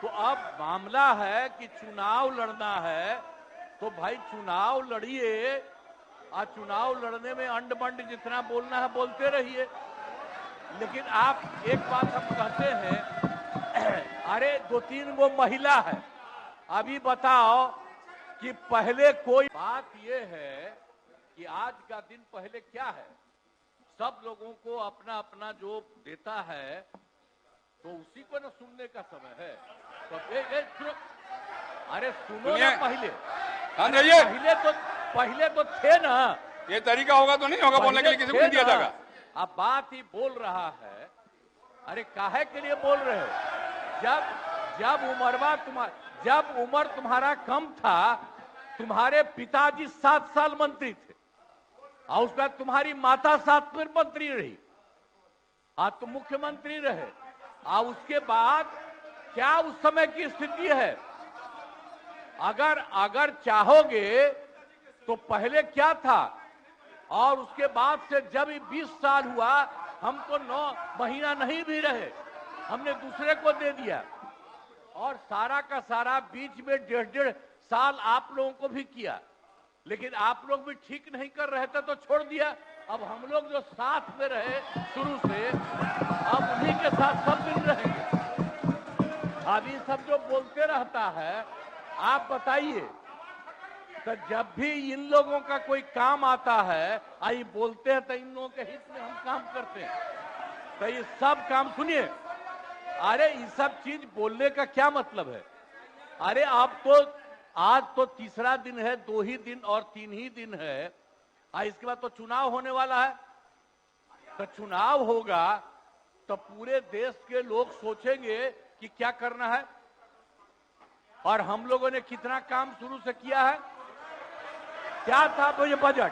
तो अब मामला है कि चुनाव लड़ना है तो भाई चुनाव लड़िए और चुनाव लड़ने में अंड बंड जितना बोलना है बोलते रहिए। लेकिन आप एक बात हम कहते हैं, अरे 2-3 वो महिला है, अभी बताओ कि पहले कोई बात ये है कि आज का दिन पहले क्या है, सब लोगों को अपना अपना जो देता है तो उसी को न सुनने का समय है। तो अरे सुनो ना पहले, पहले तो थे ना। ये तरीका होगा तो नहीं होगा बोलने के लिए, किसी को नहीं दिया जाएगा। अब बात ही बोल रहा है, अरे काहे के लिए बोल रहे हो? जब उम्र तुम्हारा कम था, तुम्हारे पिताजी 7 साल मंत्री थे और उसके बाद तुम्हारी माता 7 फिर मंत्री रही, आज तुम मुख्यमंत्री रहे। और उसके बाद क्या उस समय की स्थिति है? अगर चाहोगे तो पहले क्या था और उसके बाद से जब 20 साल हुआ, हम तो 9 महीना नहीं भी रहे, हमने दूसरे को दे दिया और सारा का सारा बीच में 1.5 साल आप लोगों को भी किया, लेकिन आप लोग भी ठीक नहीं कर रहे थे तो छोड़ दिया। अब हम लोग जो साथ में रहे शुरू से, अब उन्हीं के साथ सब दिन रहेंगे। अभी सब जो बोलते रहता है, आप बताइए, तो जब भी इन लोगों का कोई काम आता है, आई बोलते हैं तो इन लोगों के हित में हम काम करते हैं। तो ये सब काम सुनिए, अरे ये सब चीज बोलने का क्या मतलब है? अरे आप तो आज तो तीसरा दिन है, 2 ही दिन और 3 ही दिन है, इसके बाद तो चुनाव होने वाला है। तो चुनाव होगा तो पूरे देश के लोग सोचेंगे कि क्या करना है और हम लोगों ने कितना काम शुरू से किया है। क्या था वो ये बजट?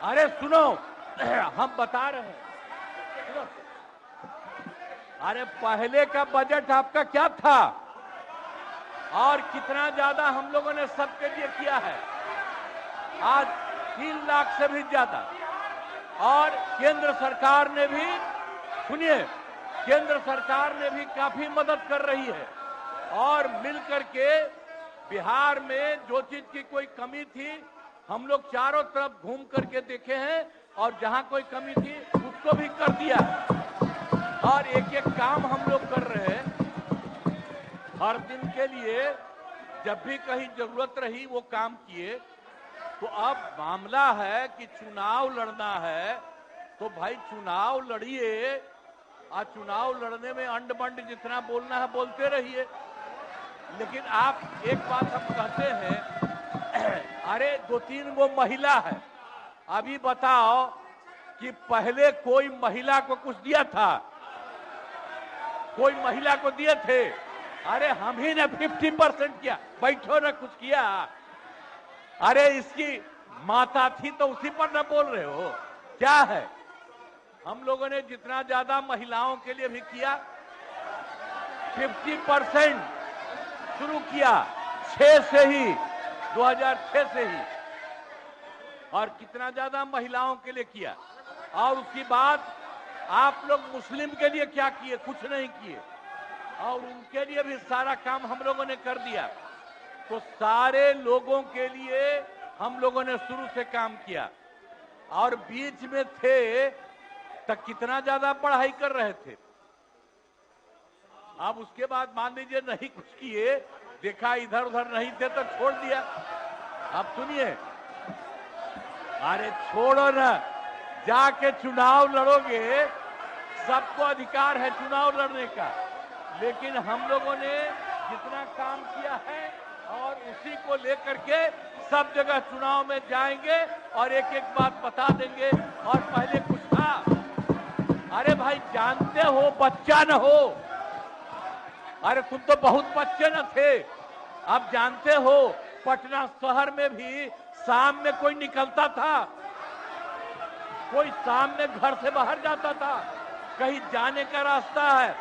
अरे सुनो, हम बता रहे हैं, सुनो। अरे पहले का बजट आपका क्या था और कितना ज्यादा हम लोगों ने सबके लिए किया है? आज 3 लाख से भी ज्यादा। और केंद्र सरकार ने भी, सुनिए, केंद्र सरकार ने भी काफी मदद कर रही है और मिलकर के बिहार में जो चीज की कोई कमी थी, हम लोग चारों तरफ घूम करके देखे हैं और जहां कोई कमी थी उसको भी कर दिया और एक एक काम हम लोग कर रहे हैं हर दिन के लिए। जब भी कहीं जरूरत रही वो काम किए। तो अब मामला है कि चुनाव लड़ना है तो भाई चुनाव लड़िए और चुनाव लड़ने में अंड बंड जितना बोलना है बोलते रहिए। लेकिन आप एक बात हम कहते हैं, अरे 2-3 वो महिला है, अभी बताओ कि पहले कोई महिला को कुछ दिया था? कोई महिला को दिए थे? अरे हम ही ने 50% किया, बैठो ना, कुछ किया। अरे इसकी माता थी तो उसी पर ना बोल रहे हो? क्या है? हम लोगों ने जितना ज्यादा महिलाओं के लिए भी किया, 50% शुरू किया 6 से ही, 2006 से ही, और कितना ज्यादा महिलाओं के लिए किया। और उसके बाद आप लोग मुस्लिम के लिए क्या किए? कुछ नहीं किए, और उनके लिए भी सारा काम हम लोगों ने कर दिया। तो सारे लोगों के लिए हम लोगों ने शुरू से काम किया। और बीच में थे तो कितना ज्यादा पढ़ाई कर रहे थे। अब उसके बाद मान लीजिए नहीं कुछ किए, देखा इधर उधर नहीं थे तो छोड़ दिया। अब सुनिए, अरे छोड़ो ना, जाके चुनाव लड़ोगे, सबको अधिकार है चुनाव लड़ने का। लेकिन हम लोगों ने जितना काम किया है और उसी को लेकर के सब जगह चुनाव में जाएंगे और एक एक बात बता देंगे। और पहले कुछ था, अरे भाई जानते हो, बच्चा न हो, अरे तुम तो बहुत बच्चे न थे। अब जानते हो पटना शहर में भी शाम में कोई निकलता था? कोई शाम में घर से बाहर जाता था? कहीं जाने का रास्ता है?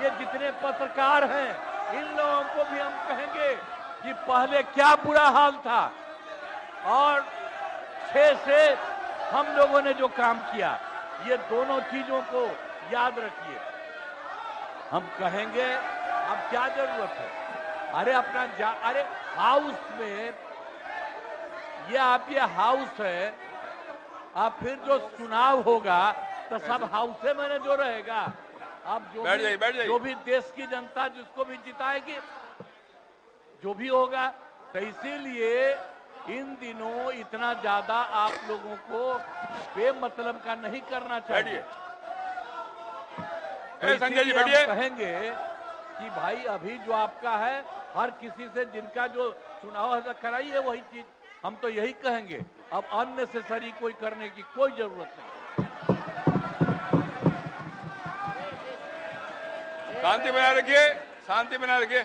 ये जितने पत्रकार हैं, इन लोगों को भी हम कहेंगे कि पहले क्या बुरा हाल था और 6 से हम लोगों ने जो काम किया, ये दोनों चीजों को याद रखिए। हम कहेंगे, अब क्या जरूरत है? अरे अरे हाउस में ये हाउस है। अब फिर जो चुनाव होगा तो सब हाउस में जो रहेगा। अब बैठ जाइए। जो भी देश की जनता जिसको भी जिताएगी, जो भी होगा, तो इसीलिए इन दिनों इतना ज्यादा आप लोगों को बेमतलब का नहीं करना चाहिए। संजय जी हम बैठिए। कहेंगे कि भाई अभी जो आपका है, हर किसी से जिनका जो चुनाव है कराइए वही चीज। हम तो यही कहेंगे, अब अननेसेसरी कोई करने की कोई जरूरत नहीं। शांति बनाए रखिए, शांति बनाए रखिए।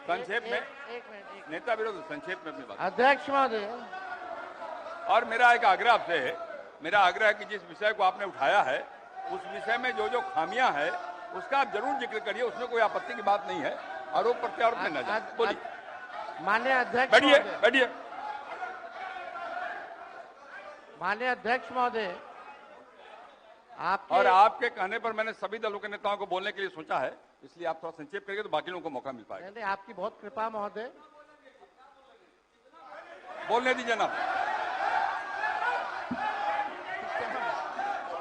संक्षेप में नेता विरोध, संक्षेप में अपनी बात। अध्यक्ष महोदय, और मेरा एक आग्रह आपसे है, मेरा आग्रह है कि जिस विषय को आपने उठाया है उस विषय में जो जो खामियां है उसका आप जरूर जिक्र करिए, उसमें कोई आपत्ति की बात नहीं है। आरोप प्रत्यारोप में न जाए। बोलिए। माननीय अध्यक्ष बैठिए महोदय, बैठिए। माननीय अध्यक्ष महोदय, और आपके कहने पर मैंने सभी दलों के नेताओं को बोलने के लिए सोचा है, इसलिए आप थोड़ा संक्षेप करेंगे तो बाकी लोगों को मौका मिल पाएगा। नहीं, आपकी बहुत कृपा महोदय। बोलने दीजिए ना।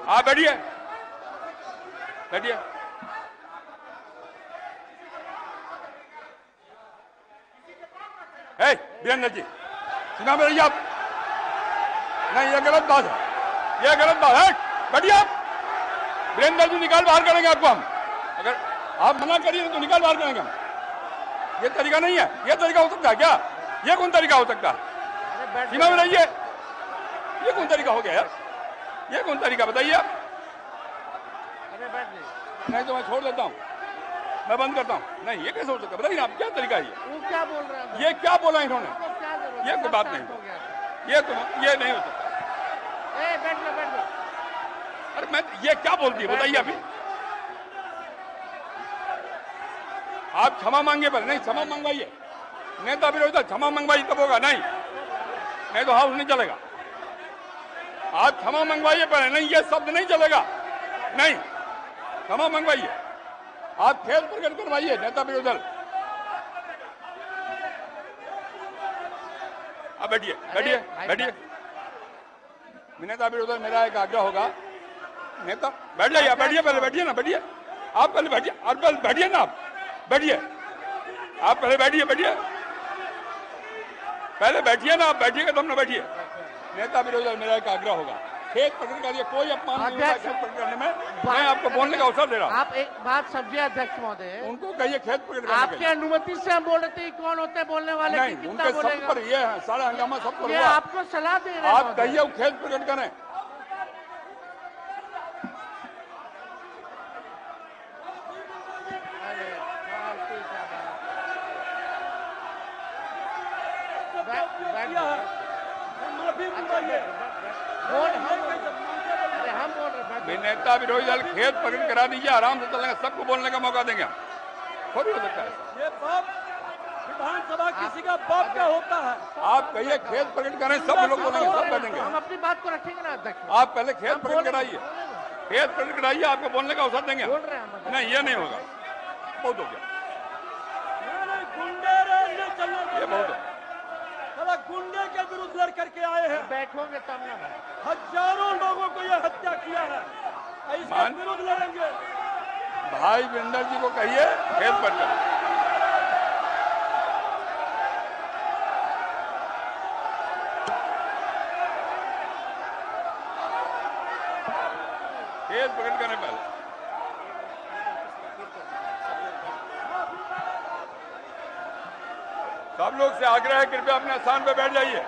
आप बैठिए बैठिए। वीरेंद्र जी सुना मेरी आप? नहीं, ये गलत बात है, ये गलत बात है। बैठिए आप। वीरेंद्र जी निकाल बाहर करेंगे आपको हम। अगर आप मना करिए तो निकाल बाहर करेंगे हम। ये तरीका नहीं है। ये तरीका हो सकता है क्या? ये कौन तरीका हो सकता है? सीमा में रहिए। ये कौन तरीका हो गया यार? ये कौन तरीका बताइए आप? नहीं तो मैं छोड़ देता हूँ, मैं बंद करता हूँ। नहीं, ये कैसे हो सकता है? बताइए आप, क्या तरीका है ये? वो क्या बोल रहे हैं? ये क्या बोला इन्होंने? ये कोई बात नहीं, ये नहीं हो सकता। बैठ लो। अरे मैं ये क्या बोलती है बताइए अभी? आप क्षमा मांगे पर नहीं, क्षमा मंगवाइए। नेता विरोधी क्षमा मंगवाइए तब होगा। नहीं तो हाउस नहीं चलेगा। आप क्षमा मंगवाइए पर नहीं, ये शब्द नहीं चलेगा। नहीं, क्षमा मंगवाइए। आप खेल प्रकट करवाइए नेता विरोधी दल। अब बैठिए बैठिए। नेता विरोधी दल, मेरा एक आग्रह होगा। नेता बैठ जाइए, बैठिए, पहले बैठिए ना, बैठिए आप, पहले बैठिए। और पहले बैठिए ना आप, बैठिए आप, पहले बैठिए पहले बैठिए ना आप। बैठिएगा तब ना बैठिए। नेता विरोधी दल, मेरा एक आग्रह होगा, खेत प्रकट करिए। कोई अपमान नहीं होगा खेत प्रकट करने में। मैं आपको बोलने का अवसर दे रहा हूँ। आप एक बात समझिए अध्यक्ष महोदय, उनको कहिए खेत प्रकट करने आपकी अनुमति से हम बोल रहे थे। कौन होते हैं बोलने वाले? नहीं, उनके सब पर ये है, सारा हंगामा सब पर ये हुआ। आपको सलाह दे रहे हैं। आप कहिए वो खेत प्रकट करें। नेता विरोधी दल खेत प्रकट करा दीजिए, आराम से चलेंगे, सबको बोलने का मौका देंगे हम। थोड़ी हो सकता है ये बाप विधानसभा किसी का बाप क्या होता है? आप कहिए खेत प्रकट करें, सब लोग बोलेंगे, सब बैठेंगे। हम अपनी बात को रखेंगे ना अध्यक्ष। आप पहले खेत प्रकट कराइए, खेत प्रकट कराइए, आपको बोलने का अवसर देंगे। बोल रहे हैं नहीं, ये नहीं होगा, बहुत हो गया, ये बहुत है। गुंडे के विरुद्ध लड़ करके आए हैं। बैठोगे तब ना। हजारों लोगों को यह हत्या किया है, इसके विरुद्ध लड़ेंगे। भाई वीरेंद्र जी को कहिए खेत पर करें। खेत प्रकट करने पहले सब लोग से आग्रह है, कृपया अपने स्थान पर बैठ जाइए।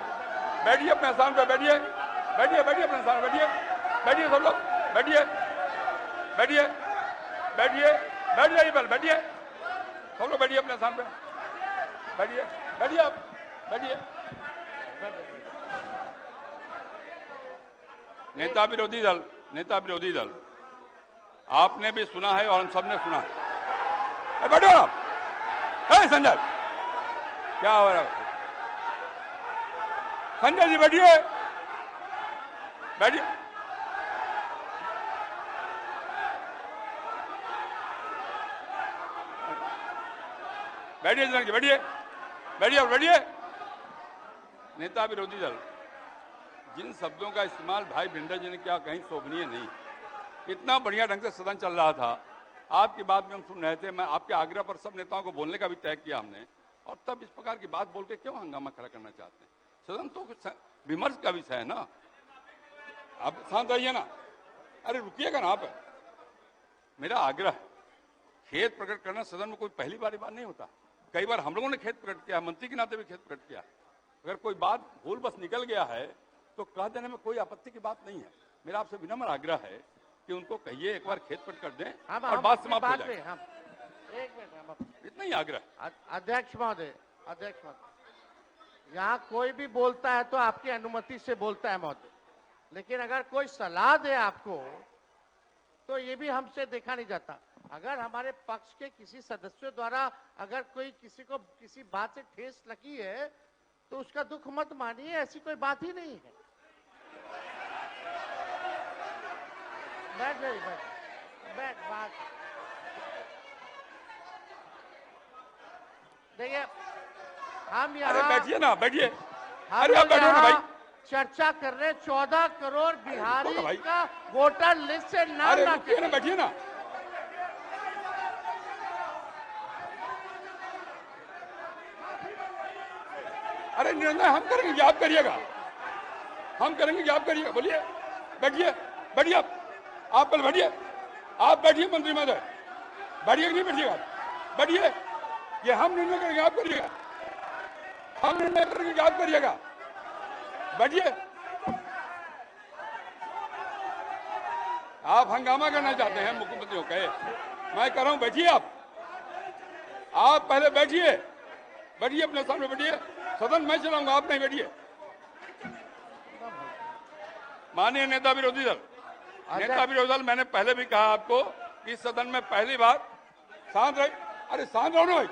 बैठिए अपने स्थान पर, बैठिए अपने स्थान पर बैठिए सब लोग, बैठ जाइए पहले, बैठिए सब लोग, बैठिए अपने स्थान पे, बैठिए आप, बैठिए। नेता विरोधी दल आपने भी सुना है और हम सबने सुना है। बैठो आप। संजय क्या हो रहा है? संजय जी बैठिए। बैठिए सदन के, बैठिए बैठिए और बैठिए। नेता विरोधी दल, जिन शब्दों का इस्तेमाल भाई भिंडर जी ने किया कहीं शोभनीय नहीं। इतना बढ़िया ढंग से सदन चल रहा था, आपकी बात भी हम सुन रहे थे। मैं आपके आग्रह पर सब नेताओं को बोलने का भी तय किया हमने, और तब इस प्रकार की बात बोल के क्यों हंगामा खड़ा करना चाहते हैं? सदन तो विमर्श का विषय है ना। आप शांत रहिए ना। अरे रुकिएगा ना आप। मेरा आग्रह है, खेद प्रकट करना सदन में कोई पहली बार नहीं होता। कई बार हम लोगों ने खेद प्रकट किया, मंत्री के नाते भी खेद प्रकट किया। अगर कोई बात भूल बस निकल गया है तो कह देने में कोई आपत्ति की बात नहीं है। मेरा आपसे विनम्र आग्रह है कि उनको कहिए एक बार खेद प्रकट कर दें और बात समाप्त हो जाए। एक मिनट, इतना ही आग्रह। अध्यक्ष महोदय, अध्यक्ष महोदय, यहाँ कोई भी बोलता है तो आपकी अनुमति से बोलता है महोदय, लेकिन अगर कोई सलाह दे आपको तो ये भी हमसे देखा नहीं जाता। अगर हमारे पक्ष के किसी सदस्यों द्वारा अगर कोई किसी को किसी बात से ठेस लगी है तो उसका दुख मत मानिए, ऐसी कोई बात ही नहीं है। बैठ जाइए, बैठ बात। देखिए हम यहाँ, अरे बैठिए ना, बैठिए। अरे आप बैठो ना भाई। चर्चा कर रहे 14 करोड़ बिहारी का वोटर लिस्ट से नाम ना ना, बैठिए ना। अरे निर्णय हम करेंगे, आप करिएगा। हम करेंगे, आप करिएगा। बोलिए, बैठिए बैठिए। आप पहले बैठिए, आप बैठिए मंत्री महोदय। बैठिए कि नहीं बैठिएगा? बैठिए। ये हम निर्णय करेंगे, आप करिएगा। हम निर्णय करेंगे, आप करिएगा। बैठिए। आप हंगामा करना चाहते हैं मुख्यमंत्री को कहे, मैं कह रहा हूं बैठिए। आप पहले बैठिए, बैठिए अपने सामने बैठिए। सदन मैं चलाऊंगा, आप नहीं, बैठिए। माननीय नेता विरोधी दल, नेता विरोधी दल, मैंने पहले भी कहा आपको कि सदन में पहली बार शांत रहे। अरे शांत रहो ना भाई।